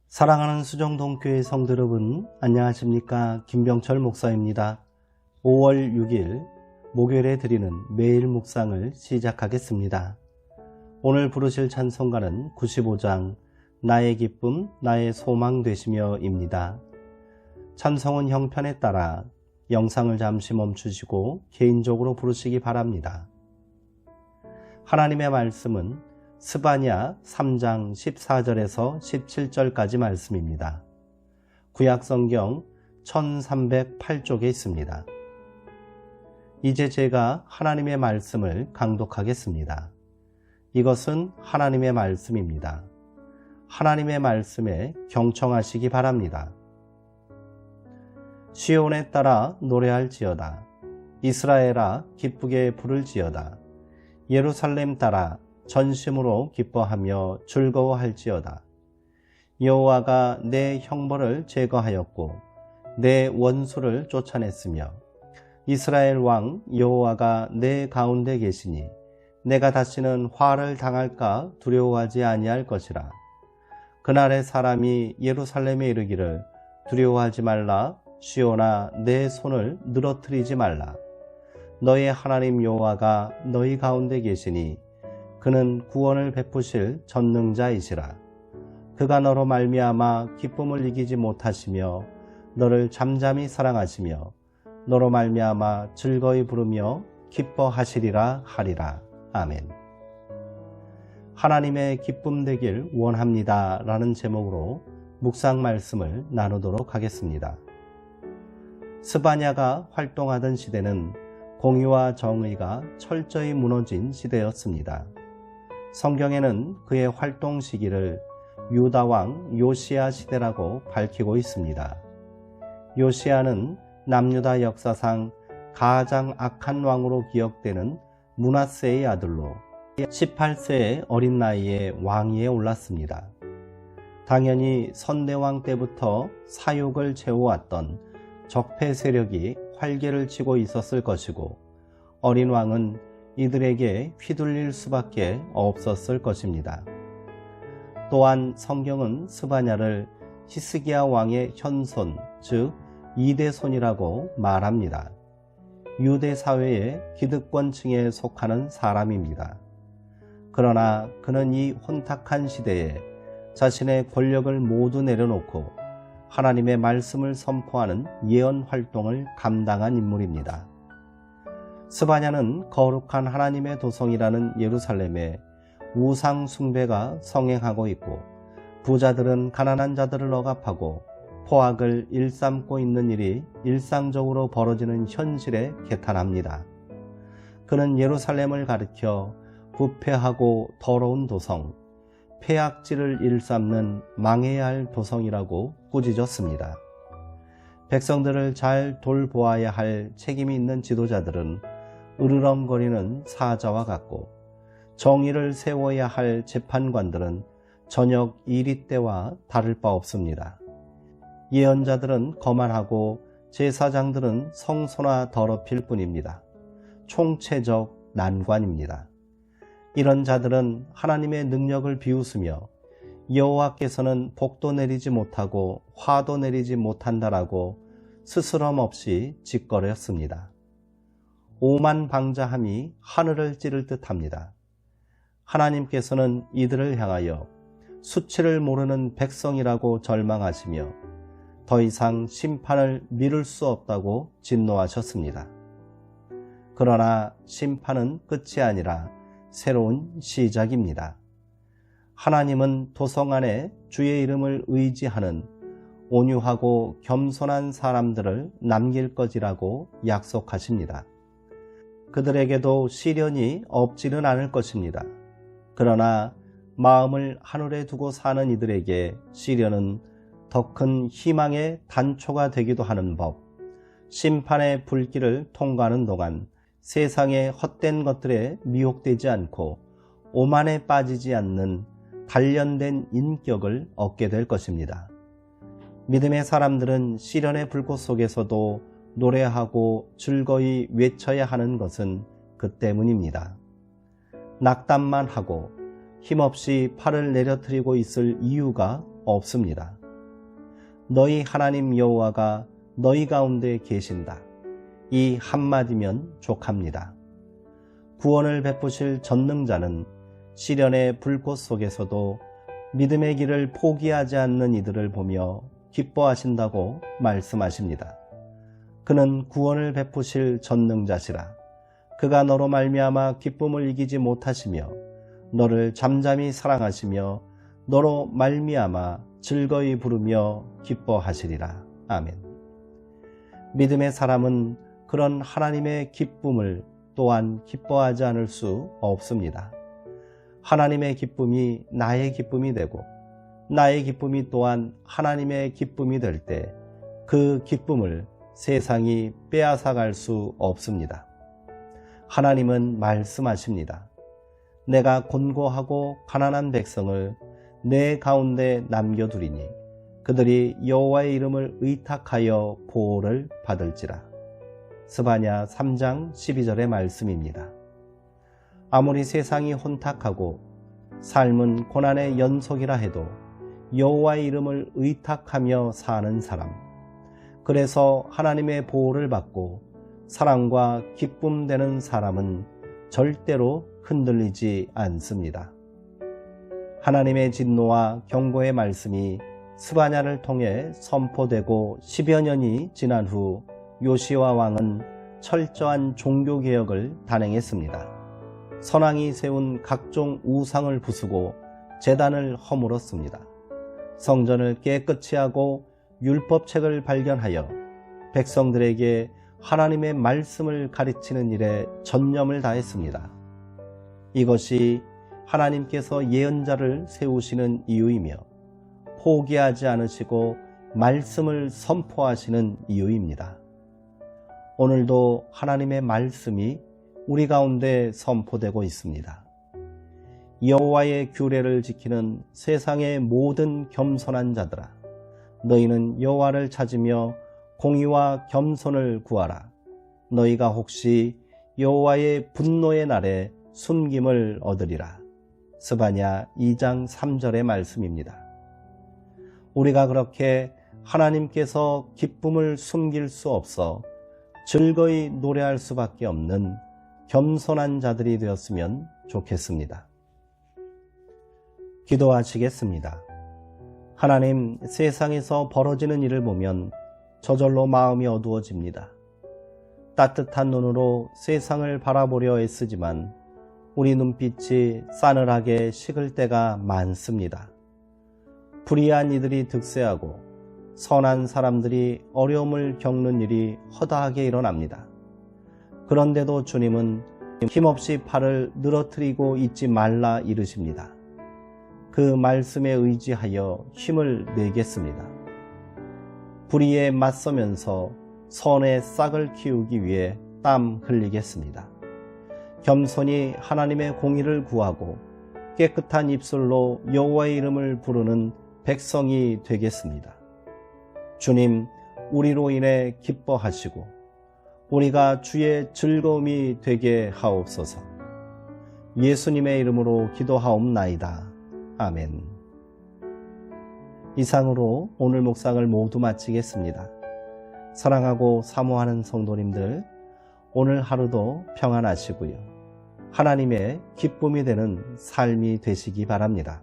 사랑하는 수정동교회 성도 여러분, 안녕하십니까? 김병철 목사입니다. 5월 6일 목요일에 드리는 매일 묵상을 시작하겠습니다. 오늘 부르실 찬송가는 95장 나의 기쁨 나의 소망 되시며입니다. 찬송은 형편에 따라 영상을 잠시 멈추시고 개인적으로 부르시기 바랍니다. 하나님의 말씀은 스바냐 3장 14절에서 17절까지 말씀입니다. 구약성경 1308쪽에 있습니다. 이제 제가 하나님의 말씀을 강독하겠습니다. 이것은 하나님의 말씀입니다. 하나님의 말씀에 경청하시기 바랍니다. 시온에 따라 노래할지어다. 이스라엘아 기쁘게 부를지어다. 예루살렘 따라 전심으로 기뻐하며 즐거워할지어다. 여호와가 내 형벌을 제거하였고 내 원수를 쫓아냈으며 이스라엘 왕 여호와가 내 가운데 계시니 내가 다시는 화를 당할까 두려워하지 아니할 것이라. 그날의 사람이 예루살렘에 이르기를 두려워하지 말라. 시온아 내 손을 늘어뜨리지 말라. 너의 하나님 여호와가 너희 가운데 계시니 그는 구원을 베푸실 전능자이시라. 그가 너로 말미암아 기쁨을 이기지 못하시며 너를 잠잠히 사랑하시며 너로 말미암아 즐거이 부르며 기뻐하시리라 하리라. 아멘. 하나님의 기쁨 되길 원합니다 라는 제목으로 묵상 말씀을 나누도록 하겠습니다. 스바냐가 활동하던 시대는 공의와 정의가 철저히 무너진 시대였습니다. 성경에는 그의 활동 시기를 유다왕 요시야 시대라고 밝히고 있습니다. 요시야는 남유다 역사상 가장 악한 왕으로 기억되는 므낫세의 아들로 18세의 어린 나이에 왕위에 올랐습니다. 당연히 선대왕 때부터 사욕을 채워왔던 적폐 세력이 활개를 치고 있었을 것이고 어린 왕은 이들에게 휘둘릴 수밖에 없었을 것입니다. 또한 성경은 스바냐를 히스기야 왕의 현손, 즉 이대손이라고 말합니다. 유대 사회의 기득권층에 속하는 사람입니다. 그러나 그는 이 혼탁한 시대에 자신의 권력을 모두 내려놓고 하나님의 말씀을 선포하는 예언 활동을 감당한 인물입니다. 스바냐는 거룩한 하나님의 도성이라는 예루살렘에 우상 숭배가 성행하고 있고 부자들은 가난한 자들을 억압하고 포악을 일삼고 있는 일이 일상적으로 벌어지는 현실에 개탄합니다. 그는 예루살렘을 가리켜 부패하고 더러운 도성, 폐악질을 일삼는 망해야 할 도성이라고 꾸짖었습니다. 백성들을 잘 돌보아야 할 책임이 있는 지도자들은 으르렁거리는 사자와 같고 정의를 세워야 할 재판관들은 저녁 이리 때와 다를 바 없습니다. 예언자들은 거만하고 제사장들은 성소나 더럽힐 뿐입니다. 총체적 난관입니다. 이런 자들은 하나님의 능력을 비웃으며 여호와께서는 복도 내리지 못하고 화도 내리지 못한다라고 스스럼 없이 짓거렸습니다. 오만방자함이 하늘을 찌를 듯합니다. 하나님께서는 이들을 향하여 수치를 모르는 백성이라고 절망하시며 더 이상 심판을 미룰 수 없다고 진노하셨습니다. 그러나 심판은 끝이 아니라 새로운 시작입니다. 하나님은 도성 안에 주의 이름을 의지하는 온유하고 겸손한 사람들을 남길 것이라고 약속하십니다. 그들에게도 시련이 없지는 않을 것입니다. 그러나 마음을 하늘에 두고 사는 이들에게 시련은 더 큰 희망의 단초가 되기도 하는 법, 심판의 불길을 통과하는 동안 세상의 헛된 것들에 미혹되지 않고 오만에 빠지지 않는 단련된 인격을 얻게 될 것입니다. 믿음의 사람들은 시련의 불꽃 속에서도 노래하고 즐거이 외쳐야 하는 것은 그 때문입니다. 낙담만 하고 힘없이 팔을 내려뜨리고 있을 이유가 없습니다. 너희 하나님 여호와가 너희 가운데 계신다. 이 한마디면 족합니다. 구원을 베푸실 전능자는 시련의 불꽃 속에서도 믿음의 길을 포기하지 않는 이들을 보며 기뻐하신다고 말씀하십니다. 그는 구원을 베푸실 전능자시라. 그가 너로 말미암아 기쁨을 이기지 못하시며 너를 잠잠히 사랑하시며 너로 말미암아 즐거이 부르며 기뻐하시리라. 아멘. 믿음의 사람은 그런 하나님의 기쁨을 또한 기뻐하지 않을 수 없습니다. 하나님의 기쁨이 나의 기쁨이 되고 나의 기쁨이 또한 하나님의 기쁨이 될 때 그 기쁨을 세상이 빼앗아갈 수 없습니다. 하나님은 말씀하십니다. 내가 곤고하고 가난한 백성을 내 가운데 남겨두리니 그들이 여호와의 이름을 의탁하여 보호를 받을지라. 스바냐 3장 12절의 말씀입니다. 아무리 세상이 혼탁하고 삶은 고난의 연속이라 해도 여호와의 이름을 의탁하며 사는 사람, 그래서 하나님의 보호를 받고 사랑과 기쁨 되는 사람은 절대로 흔들리지 않습니다. 하나님의 진노와 경고의 말씀이 스바냐를 통해 선포되고 10여 년이 지난 후 요시야 왕은 철저한 종교개혁을 단행했습니다. 선왕이 세운 각종 우상을 부수고 제단을 허물었습니다. 성전을 깨끗이 하고 율법책을 발견하여 백성들에게 하나님의 말씀을 가르치는 일에 전념을 다했습니다. 이것이 하나님께서 예언자를 세우시는 이유이며 포기하지 않으시고 말씀을 선포하시는 이유입니다. 오늘도 하나님의 말씀이 우리 가운데 선포되고 있습니다. 여호와의 규례를 지키는 세상의 모든 겸손한 자들아, 너희는 여호와를 찾으며 공의와 겸손을 구하라. 너희가 혹시 여호와의 분노의 날에 숨김을 얻으리라. 스바냐 2장 3절의 말씀입니다. 우리가 그렇게 하나님께서 기쁨을 숨길 수 없어 즐거이 노래할 수밖에 없는 겸손한 자들이 되었으면 좋겠습니다. 기도하시겠습니다. 하나님, 세상에서 벌어지는 일을 보면 저절로 마음이 어두워집니다. 따뜻한 눈으로 세상을 바라보려 애쓰지만 우리 눈빛이 싸늘하게 식을 때가 많습니다. 불의한 이들이 득세하고 선한 사람들이 어려움을 겪는 일이 허다하게 일어납니다. 그런데도 주님은 힘없이 팔을 늘어뜨리고 있지 말라 이르십니다. 그 말씀에 의지하여 힘을 내겠습니다. 불의에 맞서면서 선의 싹을 키우기 위해 땀 흘리겠습니다. 겸손히 하나님의 공의를 구하고 깨끗한 입술로 여호와의 이름을 부르는 백성이 되겠습니다. 주님, 우리로 인해 기뻐하시고 우리가 주의 즐거움이 되게 하옵소서. 예수님의 이름으로 기도하옵나이다. 아멘. 이상으로 오늘 묵상을 모두 마치겠습니다. 사랑하고 사모하는 성도님들, 오늘 하루도 평안하시고요. 하나님의 기쁨이 되는 삶이 되시기 바랍니다.